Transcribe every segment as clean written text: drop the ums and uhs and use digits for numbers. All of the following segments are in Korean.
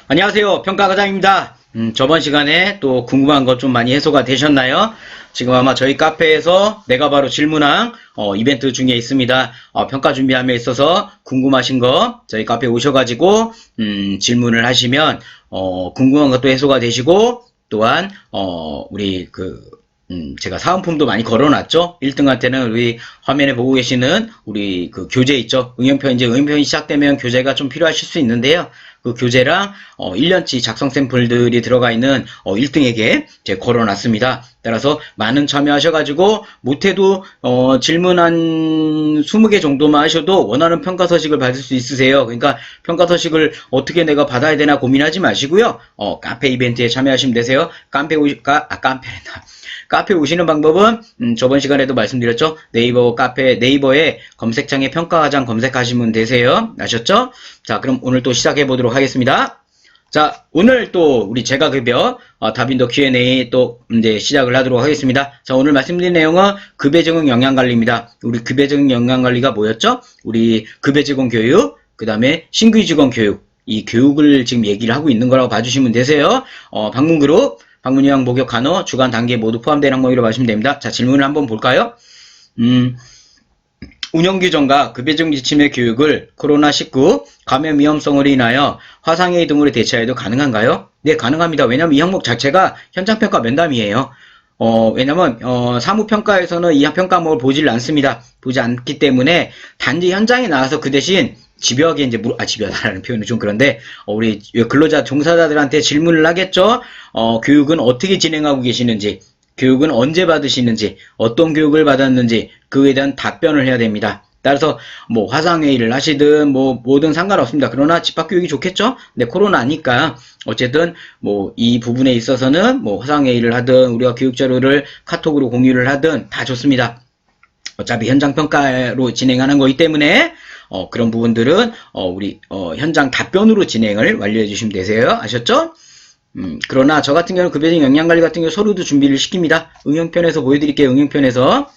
안녕하세요. 평가과장입니다. 저번 시간에 또 궁금한 것 좀 많이 해소가 되셨나요? 지금 아마 저희 카페에서 내가 바로 질문항 이벤트 중에 있습니다. 평가 준비함에 있어서 궁금하신 거 저희 카페에 오셔가지고 질문을 하시면 궁금한 것도 해소가 되시고 또한 우리 제가 사은품도 많이 걸어놨죠. 1등한테는 우리 화면에 보고 계시는 우리 그 교재 있죠. 이제 응용편이 시작되면 교재가 좀 필요하실 수 있는데요. 그 교재랑 1년치 작성 샘플들이 들어가 있는 1등에게 제가 걸어놨습니다. 따라서 많은 참여하셔가지고 못해도 질문 한 20개 정도만 하셔도 원하는 평가 서식을 받을 수 있으세요. 그러니까 평가 서식을 어떻게 내가 받아야 되나 고민하지 마시고요. 카페 이벤트에 참여하시면 되세요. 카페 오시는 방법은 저번 시간에도 말씀드렸죠. 네이버에 검색창에 평가과장 검색하시면 되세요. 아셨죠? 자, 그럼 오늘 또 시작해 보도록 하겠습니다. 자, 오늘 또 우리 제가급여 다빈더 Q&A 또 이제 시작을 하도록 하겠습니다. 자, 오늘 말씀드린 내용은 급여 적용 역량관리입니다. 우리 급여 적용 역량관리가 뭐였죠? 우리 급여 제공 교육, 그 다음에 신규 직원 교육, 이 교육을 지금 얘기를 하고 있는 거라고 봐주시면 되세요. 방문그룹, 방문유형 목욕 간호, 주간 단계 모두 포함된 항목이라고 봐주시면 됩니다. 자, 질문을 한번 볼까요? 운영규정과 급여적 지침의 교육을 코로나19 감염 위험성으로 인하여 화상회의 등으로 대체해도 가능한가요? 네, 가능합니다. 왜냐면 이 항목 자체가 현장평가 면담이에요. 왜냐면 사무평가에서는 이 평가 항목을 보질 않습니다. 보지 않기 때문에 단지 현장에 나와서 그 대신 집요하게 이제 집요하다라는 표현은 좀 그런데 우리 근로자 종사자들한테 질문을 하겠죠. 교육은 어떻게 진행하고 계시는지, 교육은 언제 받으시는지, 어떤 교육을 받았는지 그에 대한 답변을 해야 됩니다. 따라서 뭐 화상회의를 하시든 뭐든 상관없습니다. 그러나 집합교육이 좋겠죠? 근데 코로나니까 어쨌든 뭐 이 부분에 있어서는 뭐 화상회의를 하든 우리가 교육자료를 카톡으로 공유를 하든 다 좋습니다. 어차피 현장평가로 진행하는 거기 때문에 그런 부분들은 우리 현장 답변으로 진행을 완료해 주시면 되세요. 아셨죠? 그러나 저 같은 경우는 급여적 역량관리 같은 경우 서류도 준비를 시킵니다. 응용편에서 보여드릴게요. 응용편에서.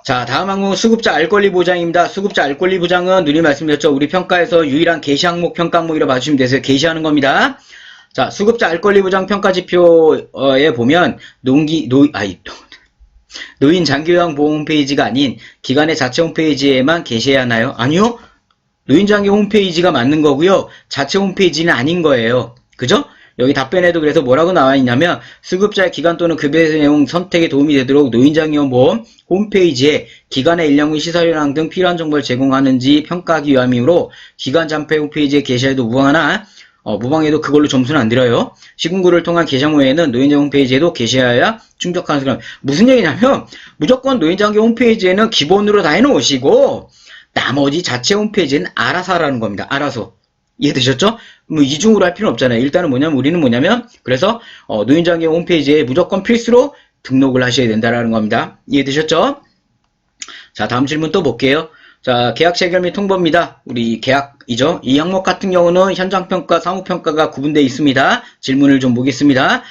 자, 다음 항목은 수급자 알 권리 보장입니다. 수급자 알 권리 보장은 누리 말씀드렸죠. 우리 평가에서 유일한 게시 항목, 평가 항목이라고 봐주시면 되세요. 게시하는 겁니다. 자, 수급자 알 권리 보장 평가 지표에 보면 노인 장기요양 보험 홈페이지가 아닌 기관의 자체 홈페이지에만 게시해야 하나요? 아니요. 노인 장기 홈페이지가 맞는 거고요. 자체 홈페이지는 아닌 거예요. 그죠? 여기 답변에도 그래서 뭐라고 나와 있냐면 수급자의 기간 또는 급여 내용 선택에 도움이 되도록 노인장기요양보험 홈페이지에 기간의 인력 및 시설현황 등 필요한 정보를 제공하는지 평가하기 위함이므로 기간 잔표 홈페이지에 게시해도 무방하나 무방해도 그걸로 점수는 안 드려요. 시군구를 통한 게시항 외에는 노인장 홈페이지에도 게시해야 충족하는 소리. 무슨 얘기냐면 무조건 노인장기 홈페이지에는 기본으로 다 해놓으시고 나머지 자체 홈페이지는 알아서 하라는 겁니다. 알아서. 이해되셨죠? 뭐 이중으로 할 필요는 없잖아요. 일단은 우리는 뭐냐면 그래서 노인장기 홈페이지에 무조건 필수로 등록을 하셔야 된다라는 겁니다. 이해되셨죠? 자, 다음 질문 또 볼게요. 자, 계약 체결 및 통보입니다. 우리 계약이죠. 이 항목 같은 경우는 현장평가, 사무평가가 구분되어 있습니다. 질문을 좀 보겠습니다.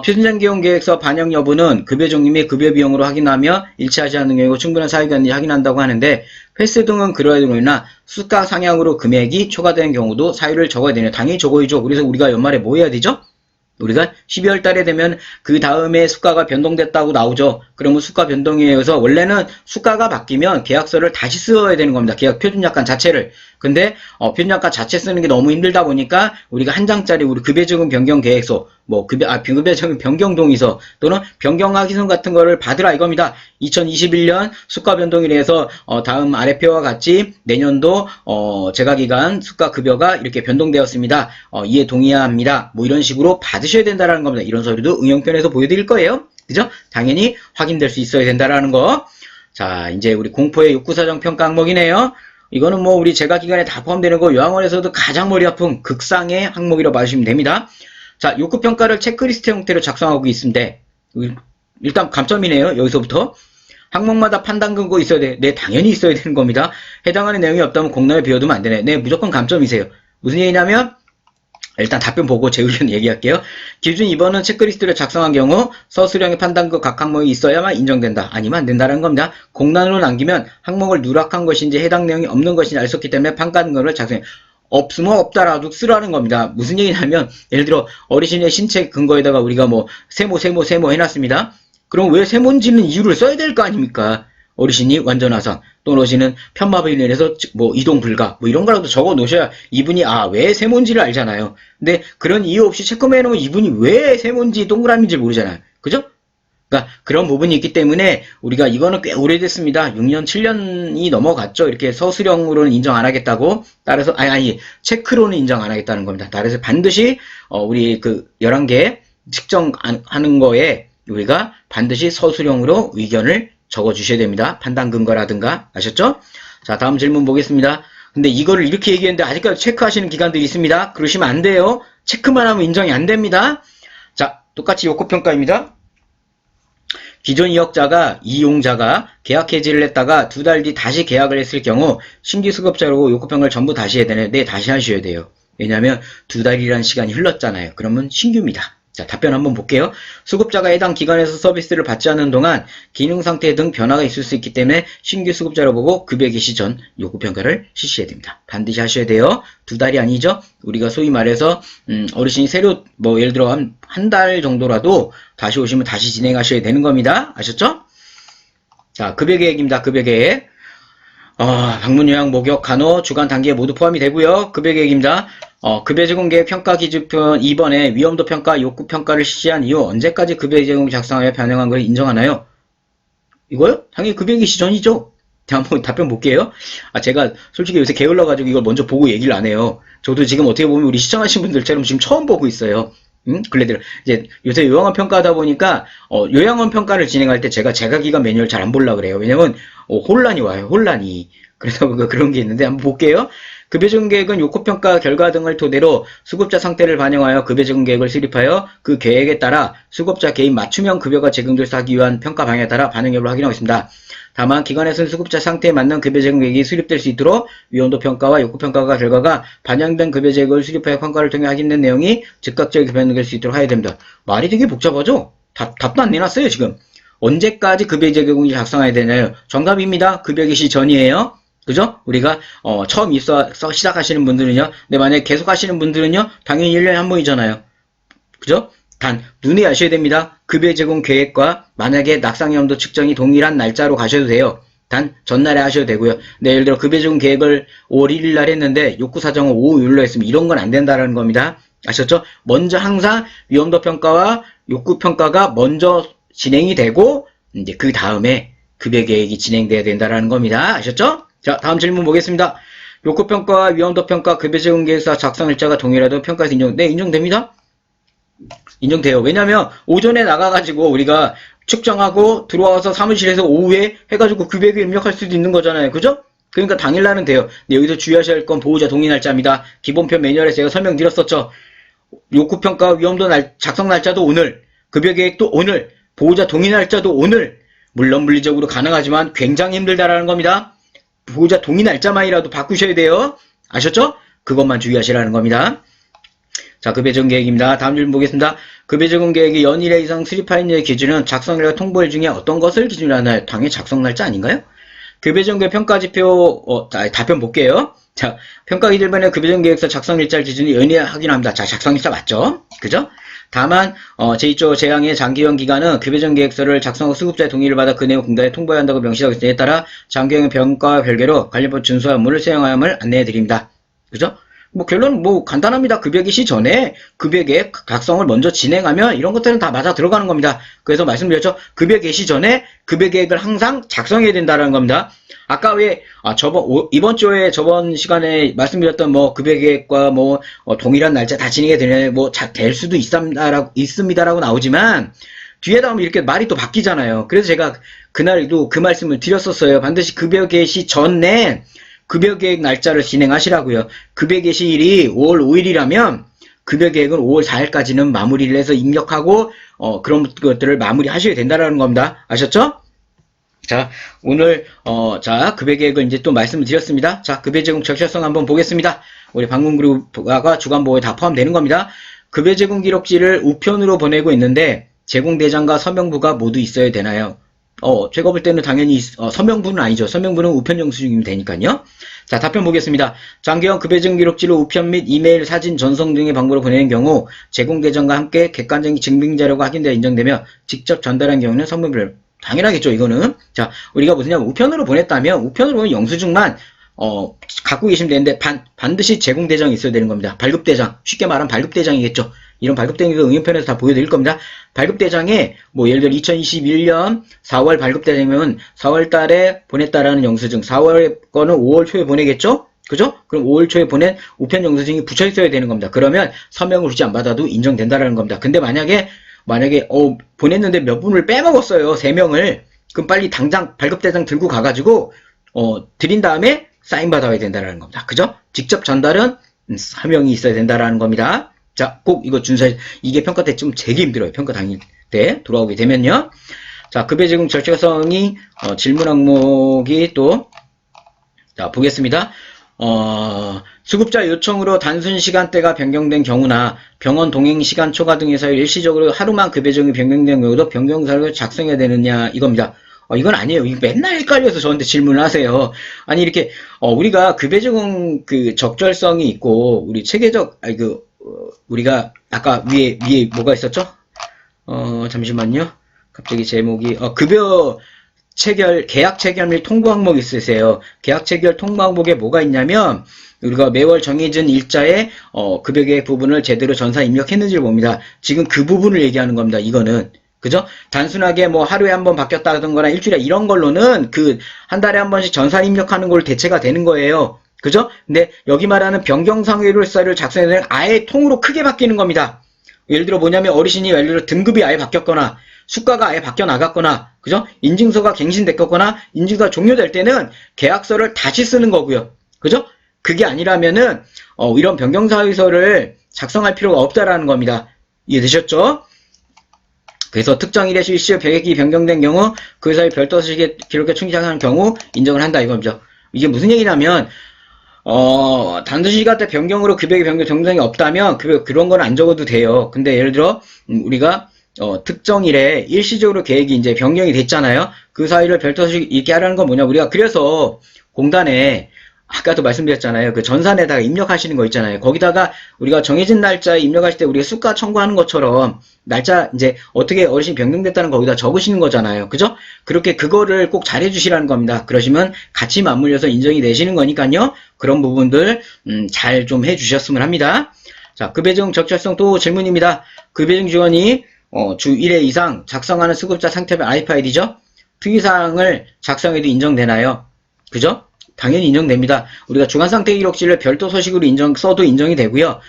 표준장기용 계획서 반영 여부는 급여 종류 및 급여 비용으로 확인하며 일치하지 않는 경우 충분한 사유관리 확인한다고 하는데 횟수 등은 그러하로 인하 수가 상향으로 금액이 초과되는 경우도 사유를 적어야 되네요. 당연히 적어야죠. 그래서 우리가 연말에 뭐 해야 되죠? 우리가 12월 달에 되면 그 다음에 수가가 변동됐다고 나오죠. 그러면 수가 변동에 의해서 원래는 수가가 바뀌면 계약서를 다시 써야 되는 겁니다. 계약 표준약관 자체를. 근데 표준약관 자체 쓰는 게 너무 힘들다 보니까 우리가 한 장짜리 우리 급여적용 변경 계획서 급여적용 변경 동의서 또는 변경 확인서 같은 거를 받으라 이겁니다. 2021년 수가 변동에 대해서 다음 아래표와 같이 내년도 재가기간 수가 급여가 이렇게 변동되었습니다. 이에 동의해야 합니다. 뭐 이런 식으로 받으셔야 된다라는 겁니다. 이런 서류도 응용편에서 보여드릴 거예요. 그죠? 당연히 확인될 수 있어야 된다라는 거. 자, 이제 우리 공포의 욕구사정 평가 항목이네요. 이거는 뭐 우리 재가기간에 다 포함되는 거 요양원에서도 가장 머리 아픈 극상의 항목이라고 봐주시면 됩니다. 자, 욕구평가를 체크리스트 형태로 작성하고 있습니다. 일단 감점이네요. 여기서부터. 항목마다 판단 근거 있어야 돼. 네, 당연히 있어야 되는 겁니다. 해당하는 내용이 없다면 공론에 비워두면 안 되네. 네, 무조건 감점이세요. 무슨 얘기냐면 일단 답변 보고 제 의견 얘기할게요. 기준 2번은 체크리스트를 작성한 경우 서술형의 판단그 각 항목이 있어야만 인정된다. 아니면 안 된다는 겁니다. 공란으로 남기면 항목을 누락한 것인지 해당 내용이 없는 것인지 알 수 없기 때문에 판단근거를 작성해. 없으면 없다라도 쓰라는 겁니다. 무슨 얘기냐면 예를 들어 어르신의 신체 근거에다가 우리가 뭐 세모 해놨습니다. 그럼 왜 세모인지는 이유를 써야 될 거 아닙니까? 어르신이 완전화상 또는 어르신은 편마비로 인해서 뭐 이동 불가 뭐 이런 거라도 적어 놓으셔야 이분이 왜 세모인지를 알잖아요. 근데 그런 이유 없이 체크만 해놓으면 이분이 왜 세모인지 동그라미인지 모르잖아요. 그죠? 그러니까 그런 부분이 있기 때문에 우리가 이거는 꽤 오래됐습니다. 6년, 7년이 넘어갔죠. 이렇게 서술형으로는 인정 안 하겠다고. 따라서 체크로는 인정 안 하겠다는 겁니다. 따라서 반드시 우리 그 11개 측정하는 거에 우리가 반드시 서술형으로 의견을 적어 주셔야 됩니다. 판단 근거라든가. 아셨죠? 자, 다음 질문 보겠습니다. 근데 이거를 이렇게 얘기했는데 아직까지 체크하시는 기관들이 있습니다. 그러시면 안 돼요. 체크만 하면 인정이 안 됩니다. 자, 똑같이 요건평가입니다. 기존 이용자가 계약 해지를 했다가 2달 뒤 다시 계약을 했을 경우 신규 수급자로 요건평가를 전부 다시 해야 되는데 다시 하셔야 돼요. 왜냐하면 2달이라는 시간이 흘렀잖아요. 그러면 신규입니다. 자, 답변 한번 볼게요. 수급자가 해당 기관에서 서비스를 받지 않는 동안 기능 상태 등 변화가 있을 수 있기 때문에 신규 수급자로 보고 급여 개시 전 요구평가를 실시해야 됩니다. 반드시 하셔야 돼요. 2달이 아니죠. 우리가 소위 말해서 어르신이 새로 뭐 예를 들어 한 달 정도라도 다시 오시면 다시 진행하셔야 되는 겁니다. 아셨죠? 자, 급여 계획입니다. 급여 계획. 방문 요약, 목욕, 간호, 주간 단기에 모두 포함이 되고요. 급여 계획입니다. 급여 제공 계획 평가 기준편 2번에 위험도 평가, 욕구 평가를 실시한 이후 언제까지 급여 제공 작성하여 반영한 걸 인정하나요? 이거요? 당연히 급여 개시 전이죠. 한번 답변 볼게요. 제가 솔직히 요새 게을러가지고 이걸 먼저 보고 얘기를 안 해요. 저도 지금 어떻게 보면 우리 시청하신 분들처럼 지금 처음 보고 있어요. 근래들 이제 요새 요양원 평가하다 보니까 요양원 평가를 진행할 때 제가 기관 매뉴얼 잘 안 보려고 그래요. 왜냐면 혼란이 와요. 혼란이. 그래서 그런 게 있는데 한번 볼게요. 급여 제공 계획은 요건평가 결과 등을 토대로 수급자 상태를 반영하여 급여 제공 계획을 수립하여 그 계획에 따라 수급자 개인 맞춤형 급여가 제공돼서 하기 위한 평가 방향에 따라 반영 여부를 확인하고 있습니다. 다만 기관에서는 수급자 상태에 맞는 급여 제공 계획이 수립될 수 있도록 위험도 평가와 요건평가 결과가 반영된 급여 계획을 수립하여 평가를 통해 확인된 내용이 즉각적으로 변경될 수 있도록 해야 됩니다. 말이 되게 복잡하죠? 답도 안 내놨어요 지금. 언제까지 급여 제공이 작성해야 되나요? 정답입니다. 급여 개시 전이에요. 그죠? 우리가 처음 입사 시작하시는 분들은요. 근데 만약에 계속 하시는 분들은요. 당연히 1년에 한 번이잖아요. 그죠? 단 눈에 아셔야 됩니다. 급여 제공 계획과 만약에 낙상위험도 측정이 동일한 날짜로 가셔도 돼요. 단 전날에 하셔도 되고요. 근데 예를 들어 급여 제공 계획을 5월 1일 날 했는데 욕구 사정을 5월 6일로 했으면 이런 건 안 된다라는 겁니다. 아셨죠? 먼저 항상 위험도 평가와 욕구 평가가 먼저 진행이 되고 이제 그 다음에 급여 계획이 진행돼야 된다라는 겁니다. 아셨죠? 자, 다음 질문 보겠습니다. 욕구평가와 위험도평가, 급여 제공 계획서 작성 일자가 동일하도 평가에서 네, 인정됩니다. 인정돼요. 왜냐면 오전에 나가가지고 우리가 측정하고 들어와서 사무실에서 오후에 해가지고 급여 계획 입력할 수도 있는 거잖아요. 그죠? 그러니까 당일날은 돼요. 근데 여기서 주의하셔야 할 건 보호자 동의 날짜입니다. 기본편 매뉴얼에서 제가 설명드렸었죠. 욕구평가 위험도 작성 날짜도 오늘, 급여 계획도 오늘, 보호자 동의 날짜도 오늘. 물론 물리적으로 가능하지만 굉장히 힘들다라는 겁니다. 보호자 동의 날짜만이라도 바꾸셔야 돼요. 아셨죠? 그것만 주의하시라는 겁니다. 자, 급여 제공 계획입니다. 다음 질문 보겠습니다. 급여 제공 계획이 연일에 이상 수립하였느냐의 기준은 작성일과 통보일 중에 어떤 것을 기준으로 하나요? 당연히 작성 날짜 아닌가요? 급여 제공 계획 평가지표, 답변 볼게요. 자, 평가 기준반의 급여 제공 계획서 작성 일자를 기준이 연일에 확인합니다. 자, 작성 일자 맞죠? 그죠? 다만 제2조 재량의 장기형 기간은 급여 제공 계획서를 작성하고 수급자의 동의를 받아 그 내용 공단에 통보해야 한다고 명시하고 있으니 에 따라 장기형의 평가와 별개로 관련법 준수와 업무를 수행함을 안내해 드립니다. 그죠? 뭐 결론은 뭐 간단합니다. 급여 개시 전에 급여 계획 작성을 먼저 진행하면 이런 것들은 다 맞아 들어가는 겁니다. 그래서 말씀드렸죠. 급여 개시 전에 급여 계획을 항상 작성해야 된다는 겁니다. 아까 왜 이번 주에 저번 시간에 말씀드렸던 뭐 급여 계획과 뭐 동일한 날짜 다 진행이 되네 뭐 될 수도 있습니다라고 나오지만 뒤에다 하면 이렇게 말이 또 바뀌잖아요. 그래서 제가 그날도 그 말씀을 드렸었어요. 반드시 급여 개시 전에 급여 계획 날짜를 진행하시라고요. 급여 개시일이 5월 5일이라면 급여 계획은 5월 4일까지는 마무리를 해서 입력하고 그런 것들을 마무리하셔야 된다는 겁니다. 아셨죠? 자, 오늘 자 급여 계획을 이제 또 말씀을 드렸습니다. 자, 급여 제공 적절성 한번 보겠습니다. 우리 방문그룹과 주간보호에 다 포함되는 겁니다. 급여 제공 기록지를 우편으로 보내고 있는데 제공 대장과 서명부가 모두 있어야 되나요? 제가 볼 때는 당연히 서명분은 아니죠. 서명분은 우편 영수증이면 되니까요. 자, 답변 보겠습니다. 장기형 급여증 기록지를 우편 및 이메일, 사진, 전송 등의 방법으로 보내는 경우 제공 대전과 함께 객관적인 증빙 자료가 확인되어 인정되며 직접 전달한 경우는 서명분을 당연하겠죠. 이거는. 자, 우리가 무슨냐면 우편으로 보냈다면 우편으로 영수증만 갖고 계시면 되는데 반드시 제공 대장이 있어야 되는 겁니다. 발급 대장. 쉽게 말하면 발급 대장이겠죠. 이런 발급 대장도 응용편에서 다 보여드릴 겁니다. 발급 대장에 뭐 예를 들어 2021년 4월 발급 대장이면 4월 달에 보냈다라는 영수증, 4월 거는 5월 초에 보내겠죠? 그죠? 그럼 5월 초에 보낸 우편 영수증이 붙여 있어야 되는 겁니다. 그러면 서명을 굳이 안 받아도 인정된다라는 겁니다. 근데 만약에 보냈는데 몇 분을 빼먹었어요. 3명을. 그럼 빨리 당장 발급 대장 들고 가가지고 드린 다음에 사인 받아야 된다는 겁니다. 그죠? 직접 전달은 서명이 있어야 된다는 겁니다. 자, 꼭 이거 준수해. 이게 평가 때 좀 되게 힘들어요. 평가 당일 때 돌아오게 되면요. 자, 급여 제공 절차성이 질문 항목이 또 자, 보겠습니다. 수급자 요청으로 단순 시간대가 변경된 경우나 병원 동행 시간 초과 등에서 일시적으로 하루만 급여 제공이 변경된 경우도 변경사를 작성해야 되느냐 이겁니다. 이건 아니에요. 이거 맨날 헷갈려서 저한테 질문을 하세요. 아니, 이렇게, 우리가 급여 제공 적절성이 있고, 우리 체계적, 우리가 아까 위에 뭐가 있었죠? 잠시만요. 갑자기 제목이, 급여 계약 체결 및 통보 항목이 있으세요. 계약 체결 통보 항목에 뭐가 있냐면, 우리가 매월 정해진 일자에, 급여 계획 부분을 제대로 전사 입력했는지를 봅니다. 지금 그 부분을 얘기하는 겁니다. 이거는. 그죠? 단순하게 뭐 하루에 한 번 바뀌었다던거나 일주일에 이런 걸로는 한 달에 한 번씩 전산 입력하는 걸로 대체가 되는 거예요. 그죠? 근데 여기 말하는 변경상의료서를 작성해야 되는 아예 통으로 크게 바뀌는 겁니다. 예를 들어 뭐냐면 어르신이 예를 들어 등급이 아예 바뀌었거나 수가가 아예 바뀌어 나갔거나 그죠? 인증서가 갱신됐거나 인증서가 종료될 때는 계약서를 다시 쓰는 거고요. 그죠? 그게 아니라면은 이런 변경사의서를 작성할 필요가 없다라는 겁니다. 이해되셨죠? 그래서 특정 일의 실시 후 계획이 변경된 경우 그 사이 별도 서식에 기록에 충실하는 경우 인정을 한다 이겁니다. 이게 무슨 얘기냐면 단순 시간대 변경으로 급여의 변경 정상이 없다면 그런 건 안 적어도 돼요. 근데 예를 들어 우리가 특정 일에 일시적으로 계획이 이제 변경이 됐잖아요. 그 사이를 별도 서식 있게 하라는 건 뭐냐? 우리가 그래서 공단에 아까도 말씀드렸잖아요. 그 전산에다가 입력하시는 거 있잖아요. 거기다가 우리가 정해진 날짜에 입력하실 때 우리가 수가 청구하는 것처럼 날짜 이제 어떻게 어르신이 변경됐다는 거 거기다 적으시는 거잖아요. 그죠? 그렇게 그거를 꼭 잘해주시라는 겁니다. 그러시면 같이 맞물려서 인정이 되시는 거니까요. 그런 부분들 잘 좀 해주셨으면 합니다. 자, 급여 제공 적절성 또 질문입니다. 급여 제공 지원이 주 1회 이상 작성하는 수급자 상태별 RFID죠? 특이사항을 작성해도 인정되나요? 그죠? 당연히 인정됩니다. 우리가 중간상태 기록지를 별도 서식으로 써도 인정이 되고요.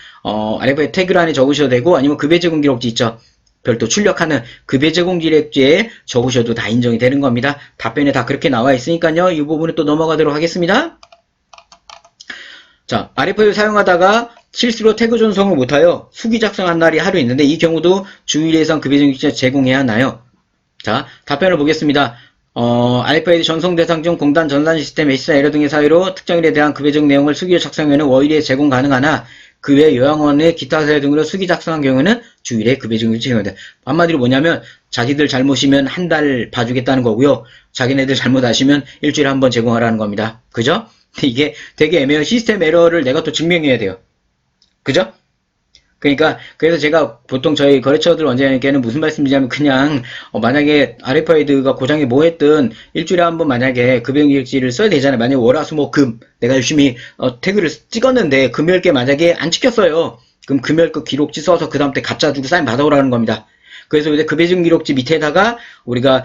RFID 태그를 안에 적으셔도 되고, 아니면 급여 제공 기록지 있죠. 별도 출력하는 급여 제공 기록지에 적으셔도 다 인정이 되는 겁니다. 답변에 다 그렇게 나와 있으니까요. 이 부분에 또 넘어가도록 하겠습니다. 자, RFID를 사용하다가 실수로 태그 전송을 못하여 수기 작성한 날이 하루 있는데, 이 경우도 주 1회 이상 급여 제공 기록지 제공해야 하나요? 자, 답변을 보겠습니다. RFID 전송 대상 중 공단 전산 시스템 H사 에러 등의 사유로 특정일에 대한 급여 제공 내용을 수기로 작성하면 월일에 제공 가능하나 그 외 요양원의 기타 사유 등으로 수기 작성한 경우는 주일에 급여 제공이 제공된다. 한마디로 뭐냐면 자기들 잘못이면 한 달 봐주겠다는 거고요. 자기네들 잘못하시면 일주일에 한 번 제공하라는 겁니다. 그죠? 이게 되게 애매해요. 시스템 에러를 내가 또 증명해야 돼요. 그죠? 그러니까 그래서 제가 보통 저희 거래처들 원장님께는 무슨 말씀드리냐면 그냥 만약에 RFID가 고장이 뭐 했든 일주일에 한 번 만약에 급여기록지를 써야 되잖아요. 만약에 월화수목금 내가 열심히 태그를 찍었는데 금요일께 만약에 안 찍혔어요. 그럼 금요일 거 기록지 써서 그 다음 때 가짜 주고 사인 받아오라는 겁니다. 그래서 이제 급여증 기록지 밑에다가 우리가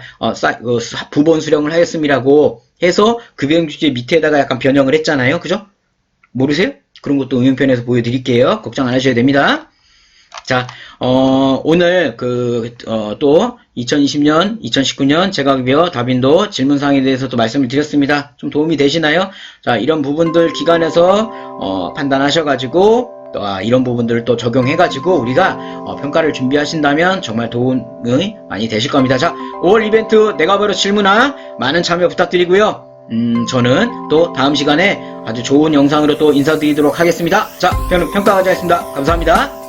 부본 수령을 하였음이라고 해서 급여증 밑에다가 약간 변형을 했잖아요. 그죠? 모르세요? 그런 것도 응용편에서 보여드릴게요. 걱정 안 하셔야 됩니다. 자, 오늘 또 2020년, 2019년 재가급여 다빈도 질문사항에 대해서도 말씀을 드렸습니다. 좀 도움이 되시나요? 자, 이런 부분들 기관에서 판단하셔가지고 이런 부분들을 또 적용해가지고 우리가 평가를 준비하신다면 정말 도움이 많이 되실 겁니다. 자, 5월 이벤트 내가 바로 질문화 많은 참여 부탁드리고요. 저는 또 다음 시간에 아주 좋은 영상으로 또 인사드리도록 하겠습니다. 자, 저는 평가하겠습니다. 감사합니다.